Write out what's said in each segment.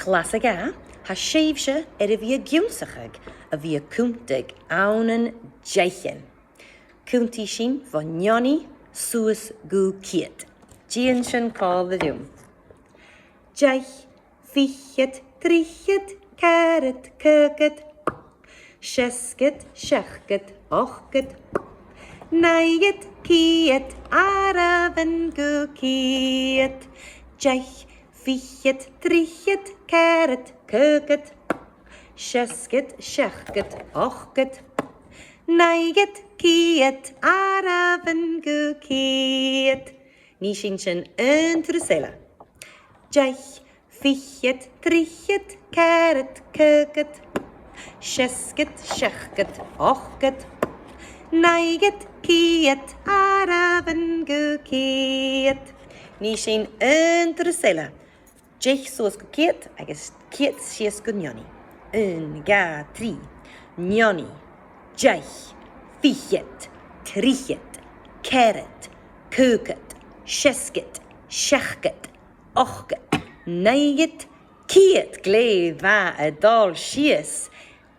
Classica, ha sheivse via giunsachig, via kuntig aunen jeichen. Kunti shin van Johnny Suus gu kiet. Jienshin call the doom. Jeich, fichet, trichet, carrot, kuket. Shesket, shechket, ochket. Neiget, kiet, araven gu kiet. Jeich, fichet, trichet, carrot, kuket. Shesket, shechket, ochket. Neiget, kiet, araven gu kiet. Nishinshin entrusela. Jeich, fichet, trichet, carrot, kuket. Shesket, shechket, ochket. Neiget, kiet, araven gu kiet. Nishin entrusela. Jeich soos gu kiet, agus kiet sies gu njoni. Ga, tri. Njoni. Jeich, fichet, trichet, carrot, kuket, shesket, shechket, ochket, neiget, kiet, glei va a dal shies,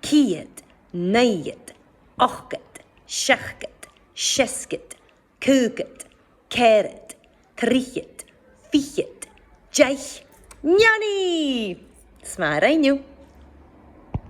kiet, neiget, ochket, shechket, shesket, kuket, carrot, trichet, fichet, jeich, njani! Smaar